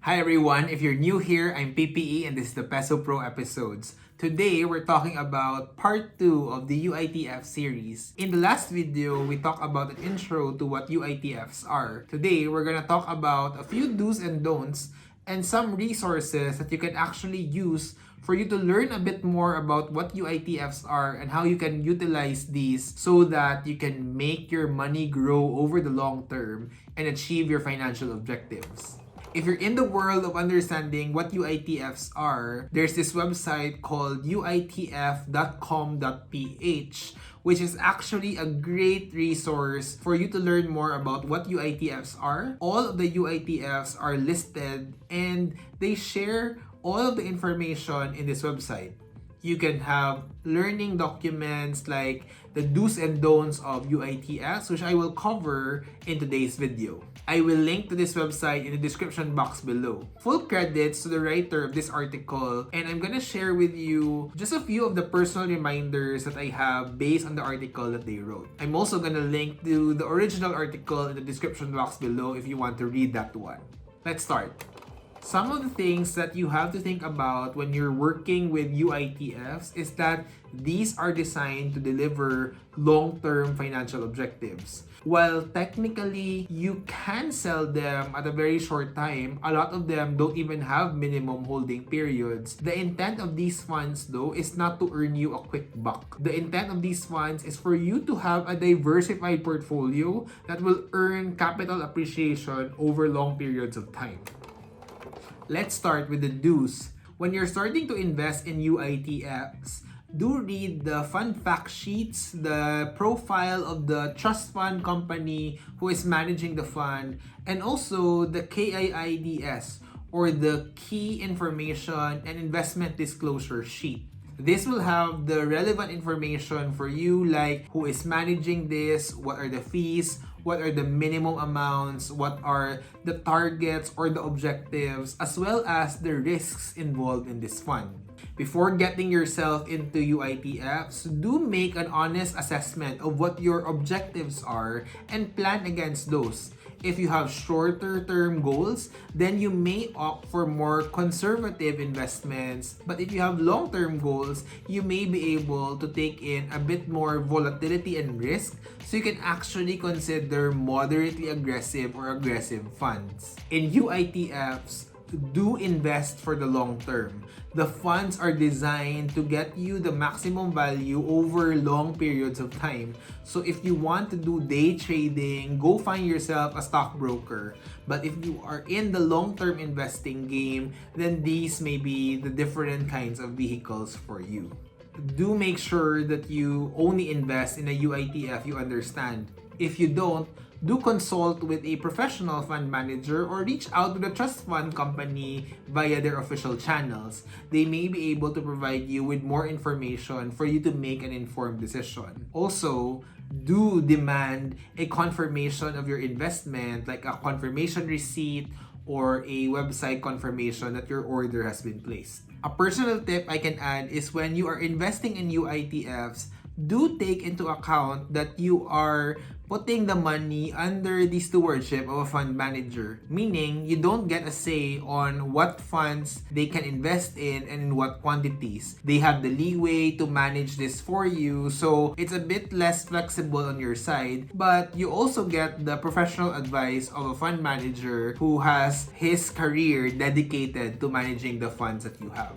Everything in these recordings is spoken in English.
Hi everyone, if you're new here, I'm PPE and this is the Peso Pro episodes. Today, we're talking about part 2 of the UITF series. In the last video, we talked about an intro to what UITFs are. Today, we're gonna talk about a few do's and don'ts and some resources that you can actually use for you to learn a bit more about what UITFs are and how you can utilize these so that you can make your money grow over the long term and achieve your financial objectives. If you're in the world of understanding what UITFs are, there's this website called uitf.com.ph, which is actually a great resource for you to learn more about what UITFs are. All of the UITFs are listed and they share all of the information in this website. You can have learning documents like the do's and don'ts of UITFs, which I will cover in today's video. I will link to this website in the description box below. Full credits to the writer of this article, and I'm gonna share with you just a few of the personal reminders that I have based on the article that they wrote. I'm also gonna link to the original article in the description box below if you want to read that one. Let's start. Some of the things that you have to think about when you're working with UITFs is that these are designed to deliver long-term financial objectives. While technically you can sell them at a very short time, a lot of them don't even have minimum holding periods. The intent of these funds though is not to earn you a quick buck. The intent of these funds is for you to have a diversified portfolio that will earn capital appreciation over long periods of time. Let's start with the do's. When you're starting to invest in UITFs, do read the fund fact sheets, the profile of the trust fund company who is managing the fund, and also the KIIDS or the Key Information and Investment Disclosure Sheet. This will have the relevant information for you like who is managing this, what are the fees, what are the minimum amounts, what are the targets or the objectives, as well as the risks involved in this fund. Before getting yourself into UITFs, do make an honest assessment of what your objectives are and plan against those. If you have shorter term goals, then you may opt for more conservative investments. But if you have long-term goals, you may be able to take in a bit more volatility and risk, so you can actually consider moderately aggressive or aggressive funds. In UITFs, do invest for the long term. The funds are designed to get you the maximum value over long periods of time. So if you want to do day trading, go find yourself a stockbroker. But if you are in the long-term investing game, then these may be the different kinds of vehicles for you. Do make sure that you only invest in a UITF you understand. If you don't, do consult with a professional fund manager or reach out to the trust fund company via their official channels. They may be able to provide you with more information for you to make an informed decision. Also, do demand a confirmation of your investment, like a confirmation receipt or a website confirmation that your order has been placed. A personal tip I can add is when you are investing in UITFs, do take into account that you are putting the money under the stewardship of a fund manager, meaning you don't get a say on what funds they can invest in and in what quantities. They have the leeway to manage this for you, so it's a bit less flexible on your side, but you also get the professional advice of a fund manager who has his career dedicated to managing the funds that you have.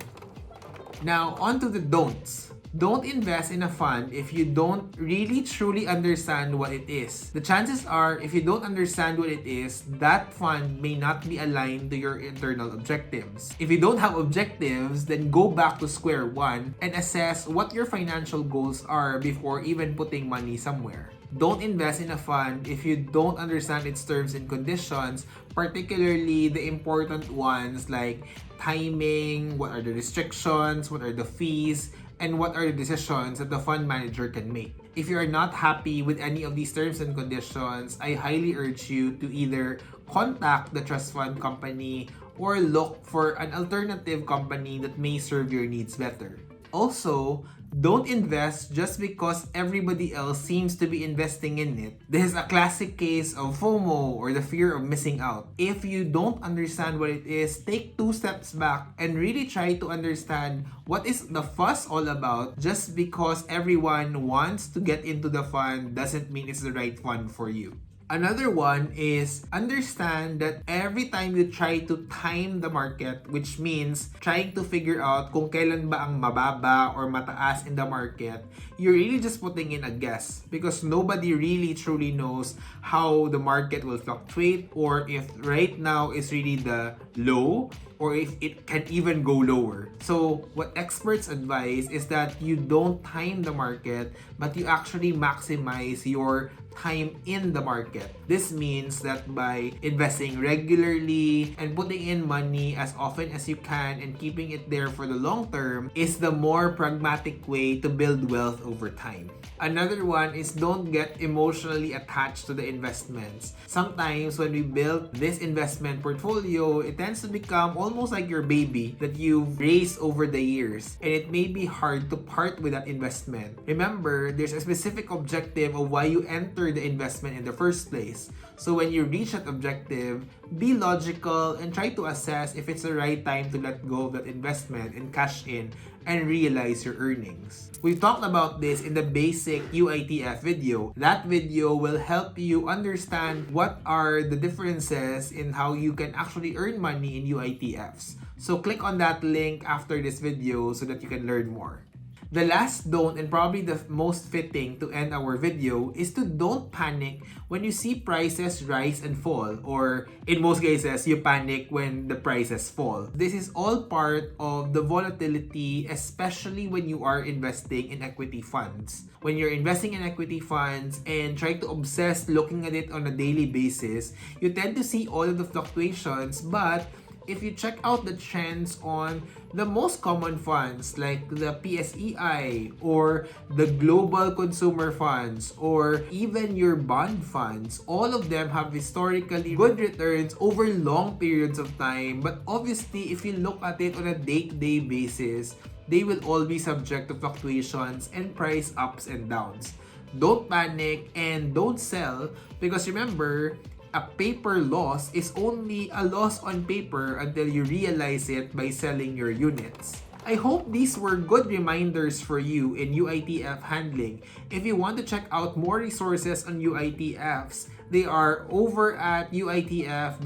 Now, on to the don'ts. Don't invest in a fund if you don't really truly understand what it is. The chances are, if you don't understand what it is, that fund may not be aligned to your internal objectives. If you don't have objectives, then go back to square one and assess what your financial goals are before even putting money somewhere. Don't invest in a fund if you don't understand its terms and conditions, particularly the important ones like timing, what are the restrictions, what are the fees, and what are the decisions that the fund manager can make. If you are not happy with any of these terms and conditions, I highly urge you to either contact the trust fund company or look for an alternative company that may serve your needs better. Also, Don't invest just because everybody else seems to be investing in it. This is a classic case of FOMO, or the fear of missing out. If you don't understand what it is, take 2 steps back and really try to understand what is the fuss all about. Just because everyone wants to get into the fund doesn't mean it's the right fund for you. Another one is understand that every time you try to time the market, which means trying to figure out kung kailan ba ang mababa or mataas in the market, you're really just putting in a guess, because nobody really truly knows how the market will fluctuate, or if right now is really the low, or if it can even go lower. So what experts advise is that you don't time the market, but you actually maximize your time in the market. This means that by investing regularly and putting in money as often as you can and keeping it there for the long term is the more pragmatic way to build wealth over time. Another one is don't get emotionally attached to the investments. Sometimes when we build this investment portfolio, it tends to become almost like your baby that you've raised over the years, and it may be hard to part with that investment. Remember, there's a specific objective of why you enter the investment in the first place. So when you reach that objective, be logical and try to assess if it's the right time to let go of that investment and cash in and realize your earnings. We've talked about this in the basic UITF video. That video will help you understand what are the differences in how you can actually earn money in UITFs. So click on that link after this video so that you can learn more. The last don't, and probably the most fitting to end our video, is to don't panic when you see prices rise and fall, or in most cases, you panic when the prices fall. This is all part of the volatility, especially when you are investing in equity funds. When you're investing in equity funds and try to obsess looking at it on a daily basis, you tend to see all of the fluctuations, but if you check out the trends on the most common funds like the PSEI or the global consumer funds or even your bond funds, all of them have historically good returns over long periods of time. But obviously, if you look at it on a day-to-day basis, they will all be subject to fluctuations and price ups and downs. Don't panic and don't sell, because remember, a paper loss is only a loss on paper until you realize it by selling your units. I hope these were good reminders for you in UITF handling. If you want to check out more resources on UITFs, they are over at uitf.com.ph.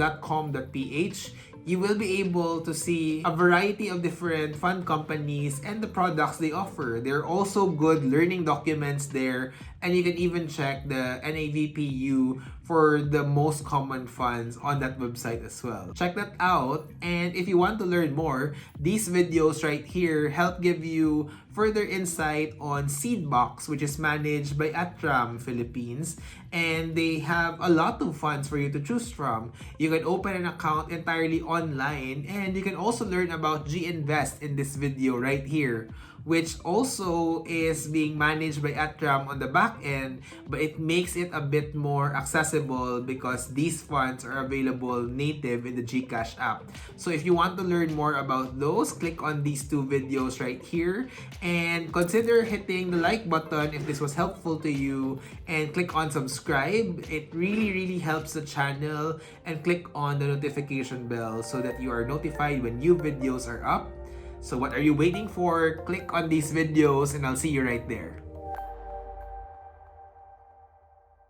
You will be able to see a variety of different fund companies and the products they offer. There are also good learning documents there, and you can even check the NAVPU for the most common funds on that website as well. Check that out, and if you want to learn more, these videos right here help give you further insight on Seedbox, which is managed by Atram Philippines, and they have a lot of funds for you to choose from. You can open an account entirely online, and you can also learn about GInvest in this video right here, which also is being managed by Atram on the back end, but it makes it a bit more accessible because these funds are available native in the GCash app. So if you want to learn more about those, click on these 2 videos right here and consider hitting the like button if this was helpful to you, and click on subscribe. It really helps the channel, and click on the notification bell so that you are notified when new videos are up. So what are you waiting for? Click on these videos and I'll see you right there.